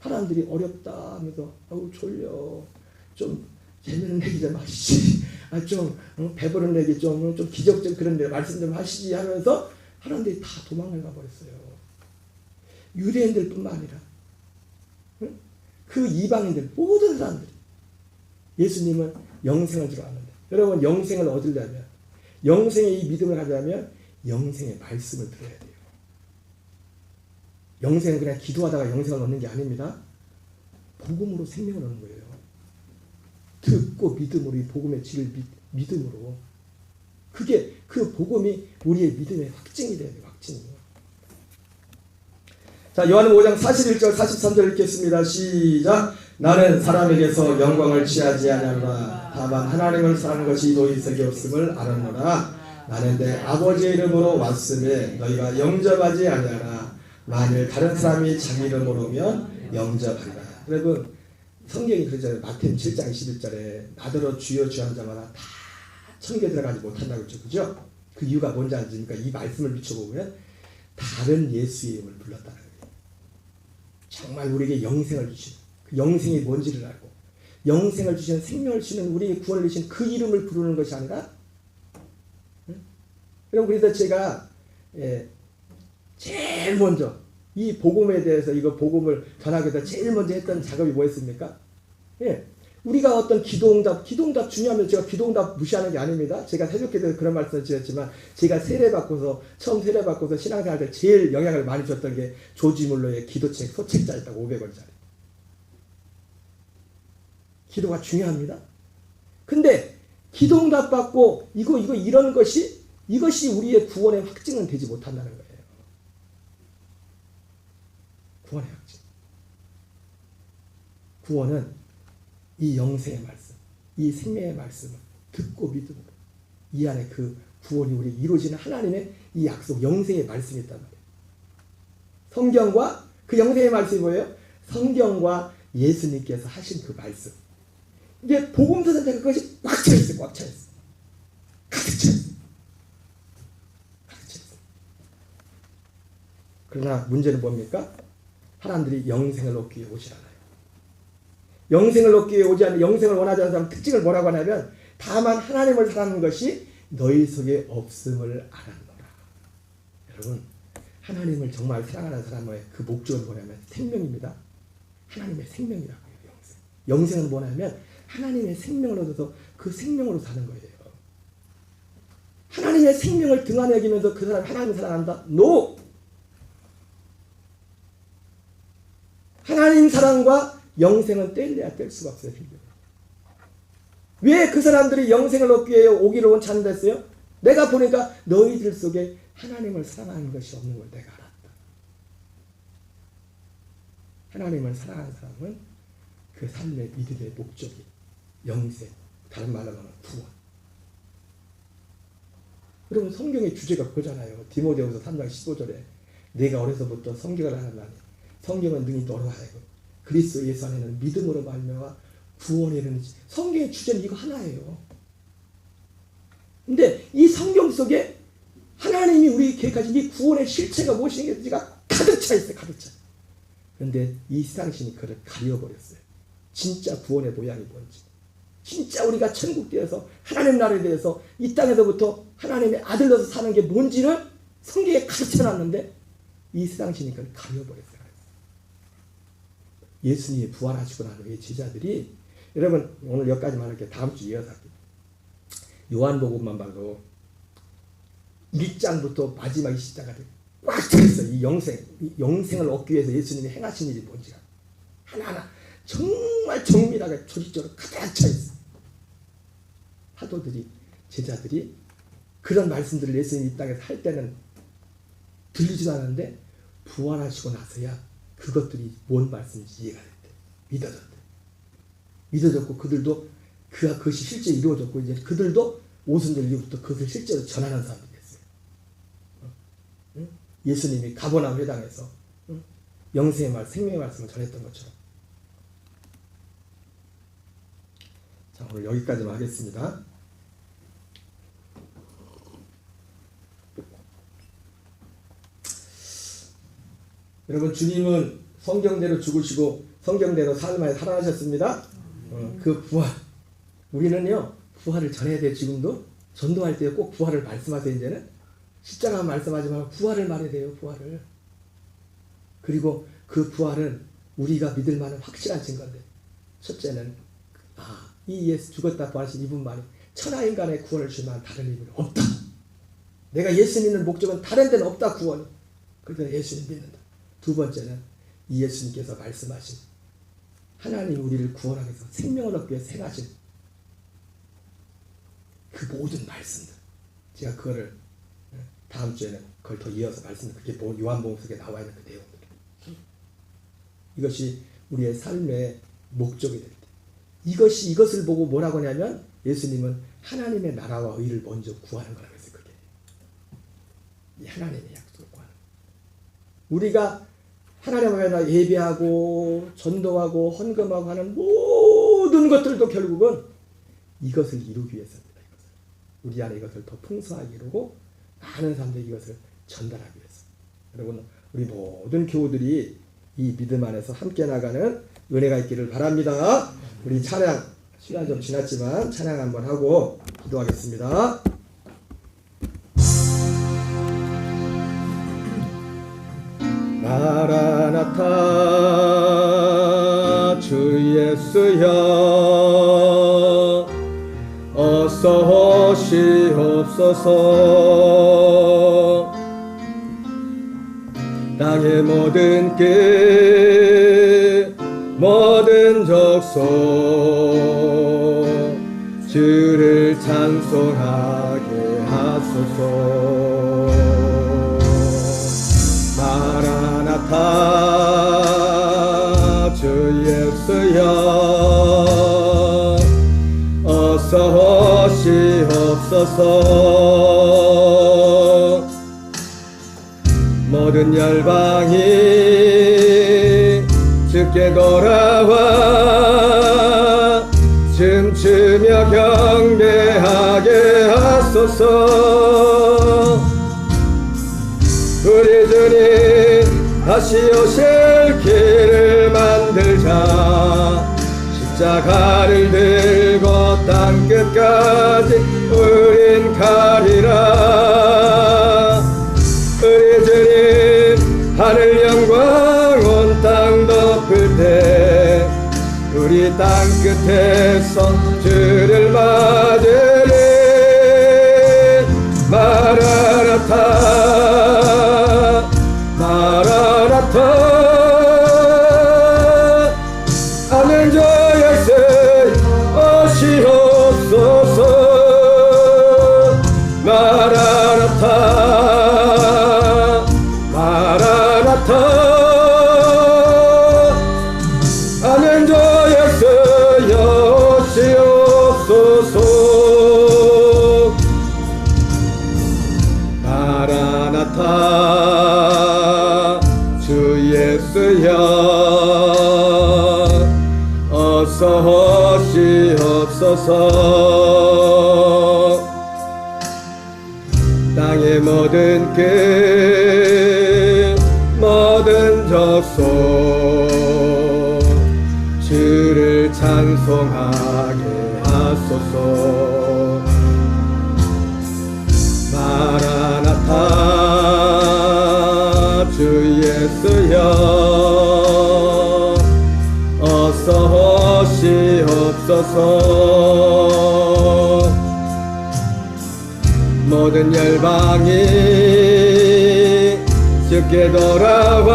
A: 사람들이 어렵다 하면서 아우 졸려 좀 재미는 내기 좀 하시지 좀 배부른 얘기 좀 기적적 그런 데 말씀 좀 하시지 하면서 사람들이 다 도망을 가버렸어요. 유대인들 뿐만 아니라 그 이방인들 모든 사람들이 예수님은 영생을 주러 왔는데 여러분 영생을 얻으려면 영생의 이 믿음을 가지려면 영생의 말씀을 들어야 돼요. 영생은 그냥 기도하다가 영생을 얻는 게 아닙니다. 복음으로 생명을 얻는 거예요. 듣고 믿음으로 이 복음의 질을 믿음으로 그게 그 복음이 우리의 믿음의 확증이 돼야 돼요. 확증이. 자 요한은 5장 41절 43절 읽겠습니다. 시작. 나는 사람에게서 영광을 취하지 아니하노라. 다만 하나님을 사랑하는 것이 도이석이 없음을 아느노라. 나는 내 아버지의 이름으로 왔음에 너희가 영접하지 아니하라. 만일 다른 사람이 자기 이름으로 오면 영접하리라. 여러분 성경이 그러잖아요. 마태는 7장 21절에 나더러 주여 주여 하는 자마다 다 천국에 들어가지 못한다고 했죠. 그죠? 그 이유가 뭔지 아십니까? 이 말씀을 비춰보면 다른 예수의 이름을 불렀다는 거예요. 정말 우리에게 영생을 주신 그 영생이 뭔지를 알고 영생을 주신 생명을 주시는 우리에게 구원을 주신 그 이름을 부르는 것이 아니라 여러분 그래서 제가 제일 먼저 이 복음에 대해서 이거 복음을 전하기 위해서 제일 먼저 했던 작업이 뭐였습니까? 우리가 어떤 기도응답 중요하면 제가 기도응답 무시하는 게 아닙니다. 제가 새벽기도에서 그런 말씀을 드렸지만 제가 처음 세례받고서 신앙생활 때 제일 영향을 많이 줬던 게 조지 물러의 기도책 소책자였다고 500원짜리. 기도가 중요합니다. 근데 기도응답 받고 이런 이것이 우리의 구원의 확증은 되지 못한다는 거예요. 구원의 확증. 구원은 이 영생의 말씀, 이 생명의 말씀을 듣고 믿음으로 이 안에 그 구원이 우리 이루어지는 하나님의 이 약속, 영생의 말씀이 있단 말이에요. 성경과 그 영생의 말씀이 뭐예요? 성경과 예수님께서 하신 그 말씀. 이게 복음서 전체가 그것이 꽉 차있어요. 꽉 차있어요. 가득 차있어요. 가득 차있어요. 그러나 문제는 뭡니까? 사람들이 영생을 얻기 위해 오지 않아요. 영생을 얻기 위해 오지 않는 영생을 원하지 않는 사람 특징을 뭐라고 하냐면 다만 하나님을 사랑하는 것이 너희 속에 없음을 알았노라. 여러분 하나님을 정말 사랑하는 사람의 그 목적은 뭐냐면 생명입니다. 하나님의 생명이라고 해요. 영생은 뭐냐면 하나님의 생명을 얻어서 그 생명으로 사는 거예요. 하나님의 생명을 등한히 여기면서 그 사람이 하나님을 사랑한다? No! 하나님 사랑과 영생은 뗄래야 뗄 수가 없어요. 왜 그 사람들이 영생을 얻기 위해 오기를 원치 않는다 했어요? 내가 보니까 너희들 속에 하나님을 사랑하는 것이 없는 걸 내가 알았다. 하나님을 사랑하는 사람은 그 삶의 믿음의 목적이 영생, 다른 말로 하면 구원. 여러분 성경의 주제가 그거잖아요. 디모데후서 3장 15절에 내가 어려서부터 성경을 하나니 성경은 능히 너로 하여금 그리스도 예수 안에는 믿음으로 말미암아 구원에 이르는 성경의 주제는 이거 하나예요. 근데 이 성경 속에 하나님이 우리 계획하신 이 구원의 실체가 무엇인지가 가득 차 있어요. 가득 차. 그런데 이 세상신이 그를 가려버렸어요. 진짜 구원의 모양이 뭔지, 진짜 우리가 천국 되어서 하나님 나라에 대해서 이 땅에서부터 하나님의 아들로서 사는 게 뭔지를 성경에 가르쳐놨는데 이 세상신이 그걸 가려버렸어요. 예수님이 부활하시고 난 후에 제자들이, 여러분 오늘 여기까지만 할게요. 다음 주 이어서 할게요. 요한복음만 봐도 1장부터 마지막 20장까지 꽉 차있어요. 이 영생을 얻기 위해서 예수님이 행하신 일이 뭔지가 하나하나 정말 정밀하게 조직적으로 가득 차있어요. 사도들이, 제자들이 그런 말씀들을 예수님이 이 땅에서 할 때는 들리지도 않았는데 부활하시고 나서야 그것들이 뭔 말씀인지 이해가 됐대. 믿어졌대. 믿어졌고 그들도 그것이 실제 이루어졌고 이제 그들도 오순절 이후부터 그것을 실제로 전하는 사람들이 됐어요. 예수님이 가버나움 회당에서 영생의 말, 생명의 말씀을 전했던 것처럼. 자, 오늘 여기까지만 하겠습니다. 여러분, 주님은 성경대로 죽으시고 성경대로 삶을 살아나셨습니다. 그 부활, 우리는요 부활을 전해야 돼요. 지금도 전도할 때 꼭 부활을 말씀하세요. 이제는 십자가 말씀하지 말고 부활을 말해야 돼요. 부활을. 그리고 그 부활은 우리가 믿을 만한 확실한 증거인데, 첫째는 이 예수 죽었다 부활하신 이분만이 천하인간의 구원을 줄 만한 다른 이분이 없다. 내가 예수 믿는 목적은 다른 데는 없다. 구원이. 그래서 예수님 믿는다. 두 번째는 이 예수님께서 말씀하신 하나님 우리를 구원하기 위해서 생명을 얻기 위해서 행하신 그 모든 말씀들, 제가 그거를 다음 주에는 그걸 더 이어서 말씀드릴게요. 그게 요한복음 속에 나와 있는 그 내용들. 이것이 우리의 삶의 목적이 될 때, 이것을 보고 뭐라고 하냐면 예수님은 하나님의 나라와 의를 먼저 구하는 거라고 했어요. 그게 이 하나님의 약속을 구하는 거예요. 우리가 하나님 앞에 예배하고 전도하고 헌금하고 하는 모든 것들도 결국은 이것을 이루기 위해서입니다. 우리 안에 이것을 더 풍성하게 이루고 많은 사람들이 이것을 전달하기 위해서. 여러분, 우리 모든 교우들이 이 믿음 안에서 함께 나가는 은혜가 있기를 바랍니다. 우리 찬양, 시간 좀 지났지만 찬양 한번 하고 기도하겠습니다. 마라나타 주 예수여 어서 오시옵소서. 땅의 모든 끝 모든 족속 주를 찬송하게 하소서. 마라나타 주 예수여 어서 오시옵소서. 모든 열방이 주께 돌아와 춤추며 경배하게 하소서. 우리 주님 다시 오실 길을 만들자. 십자가를 들고 땅끝까지 우린 가리라. 우리 주님 하늘 영광 온 땅 덮을 때 우리 땅끝에서 주를 맞으리. 마라나타 마라나타 아멘 주 예수 오시옵소서. 마라나타 마라나타 아멘 주 예수 오시옵소서. 마라나타 주 예수여 어서 하시옵소서. 땅의 모든 끝 모든 족속 주를 찬송하게 하소서. 마라나타 주 예수여 어서 오시옵소서. 모든 열방이 주께 돌아와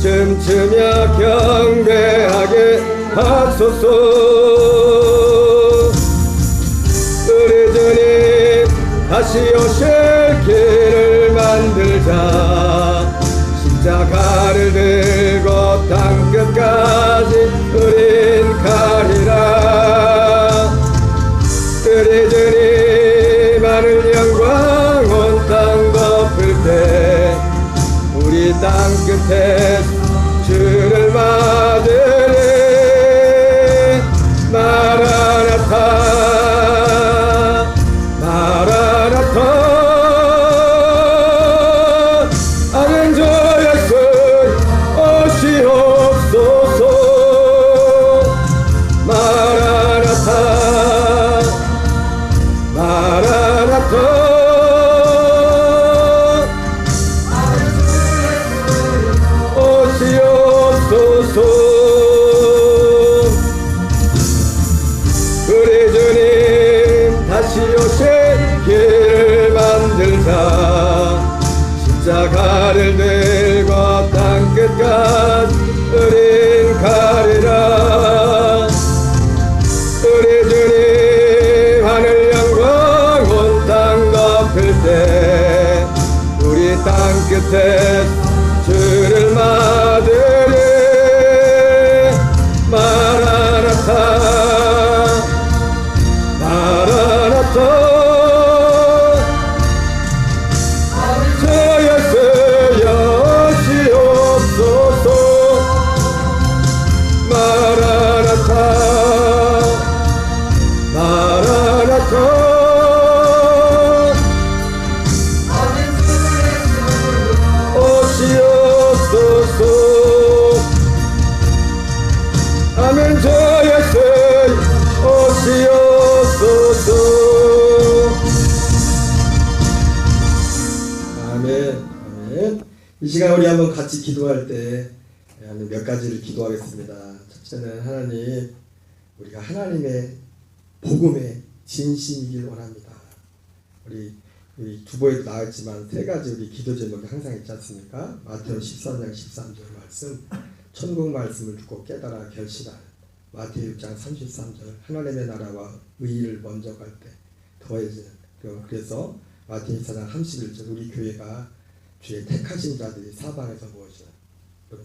A: 춤추며 경배하게 하소서. 우리 주님 다시 오실 길을 만들자. 십자가를 들고 땅끝까지 우린 가리라. 우리 주님 하늘 영광 온 땅 덮을 때 우리 땅끝에 주를 맞으리. 마라나타 마라나타 아멘 주 예수 오시옵소서. 마라나타 마라나타 오시옵소서. 우리 주님 다시 오실 길을 만들자. 십자가를 들고 땅끝까지 우린 가리라. 우리 주님 하늘 영광 온 땅 덮을 때 우리 땅끝에 주를 맞으리. 마라나타 마라나타 주 예수여 오시옵소서. 마라나타 마라나타 오시옵소서. 아멘 주 예수 오시옵소서. 아멘 아멘. 이 시간 우리 한번 같이 기도할 때 몇 가지를 기도하겠습니다. 첫째는 하나님, 우리가 하나님의 복음의 진심이길 원합니다. 우리 두보에도 나왔지만 세 가지 우리 기도 제목이 항상 있지 않습니까? 마태오 13장 13절 말씀, 천국 말씀을 듣고 깨달아 결실하는 마태오 6장 33절, 하나님의 나라와 의의를 먼저 갈 때 더해지는. 그래서 마태오 4장 31절, 우리 교회가 주의 택하신 자들이 사방에서 모여지는.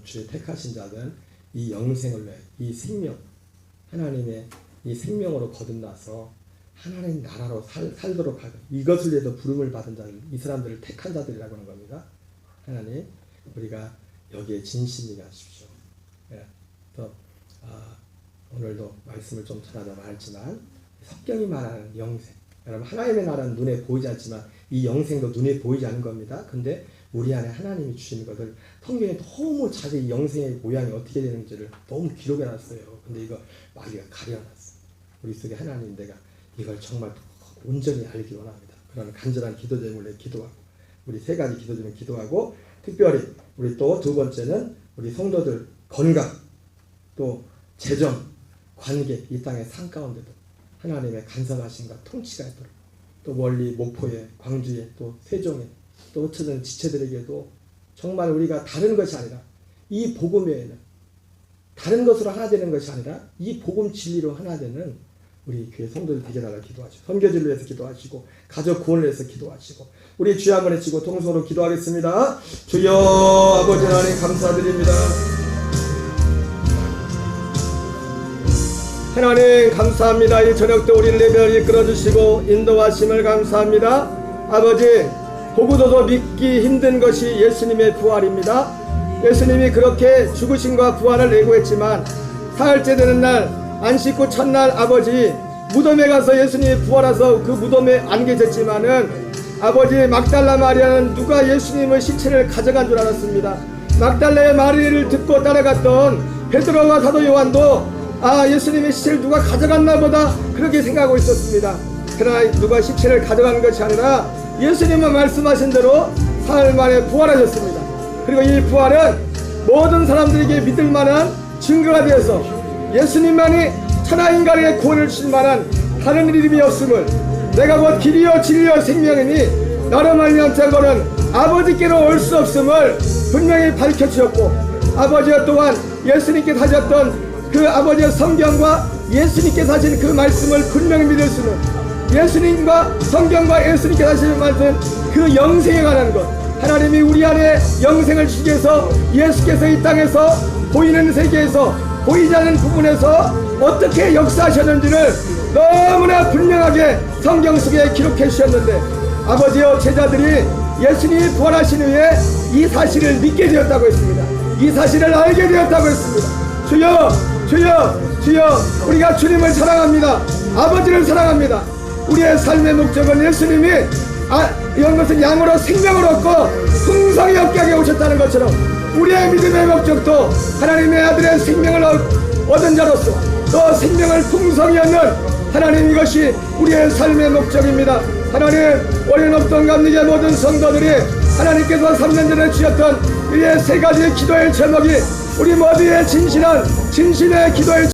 A: 주의 택하신 자들은 이 영생을 위해, 이 생명, 하나님의 이 생명으로 거듭나서 하나님 나라로 살도록 하고, 이것을 위해서 부름을 받은 자들, 이 사람들을 택한 자들이라고 하는 겁니다. 하나님, 우리가 여기에 진심이 하십시오. 예. 그래서 오늘도 말씀을 좀 전하자 말했지만 성경이 말하는 영생, 여러분 하나님의 나라는 눈에 보이지 않지만 이 영생도 눈에 보이지 않는 겁니다. 근데 우리 안에 하나님이 주시는 것을 성경에 너무 자세히 영생의 모양이 어떻게 되는지를 너무 기록해놨어요. 근데 이거 마귀가 가려놨어요. 우리 속에 하나님, 내가 이걸 정말 온전히 알기 원합니다. 그런 간절한 기도 제목을 기도하고, 우리 세 가지 기도 제목 기도하고, 특별히 우리 또 두 번째는 우리 성도들 건강, 또 재정, 관계, 이 땅의 산 가운데도 하나님의 간섭하심과 통치가 있도록, 또 멀리 목포에, 광주에, 또 세종에, 또 흩어진 지체들에게도 정말 우리가 다른 것이 아니라 이 복음 외에는 다른 것으로 하나 되는 것이 아니라 이 복음 진리로 하나 되는 우리 교회 성도들 되게 달라 기도하시고, 선교지를 위해서 기도하시고, 가족 구원을 위해서 기도하시고, 우리 주여 한번 외치고 통성으로 기도하겠습니다. 주여 아버지 하나님 감사드립니다. 하나님 감사합니다. 이 저녁도 우리 예배를 이끌어주시고 인도하심을 감사합니다. 아버지, 보고도도 믿기 힘든 것이 예수님의 부활입니다. 예수님이 그렇게 죽으심과 부활을 예고했지만 사흘째 되는 날 안식구 첫날 아버지 무덤에 가서 예수님이 부활해서 그 무덤에 안 계셨지만은 아버지 막달라 마리아는 누가 예수님의 시체를 가져간 줄 알았습니다. 막달라의 마리아를 듣고 따라갔던 베드로와 사도 요한도 예수님의 시체를 누가 가져갔나 보다 그렇게 생각하고 있었습니다. 그러나 누가 시체를 가져간 것이 아니라 예수님은 말씀하신 대로 사흘 만에 부활하셨습니다. 그리고 이 부활은 모든 사람들에게 믿을 만한 증거가 되어서 예수님만이 천하인간에게 구원을 주실 만한 다른 이름이 없음을, 내가 곧 길이요 진리요 생명이니 나로 말미암지 않고는 아버지께로 올 수 없음을 분명히 밝혀주셨고, 아버지가 또한 예수님께서 하셨던 그 아버지의 성경과 예수님께서 하신 그 말씀을 분명히 믿을 수는, 예수님과 성경과 예수님께서 하신 말씀 그 영생에 관한 것, 하나님이 우리 안에 영생을 주기 위해서 예수께서 이 땅에서 보이는 세계에서 보이지 않는 부분에서 어떻게 역사하셨는지를 너무나 분명하게 성경 속에 기록해 주셨는데, 아버지여 제자들이 예수님이 부활하신 후에 이 사실을 믿게 되었다고 했습니다. 이 사실을 알게 되었다고 했습니다. 주여 주여 주여, 우리가 주님을 사랑합니다. 아버지를 사랑합니다. 우리의 삶의 목적은 예수님이 이런 것은 양으로 생명을 얻고 풍성히 얻게 하게 오셨다는 것처럼 우리의 믿음의 목적도 하나님의 아들의 생명을 얻은 자로서 또 생명을 풍성히 얻는 하나님, 이것이 우리의 삶의 목적입니다. 하나님, 우리 녹동 감리교 모든 성도들이 하나님께서 3년 전에 주셨던 우리의 세 가지 기도의 제목이 우리 모두의 진실한 진심의 기도의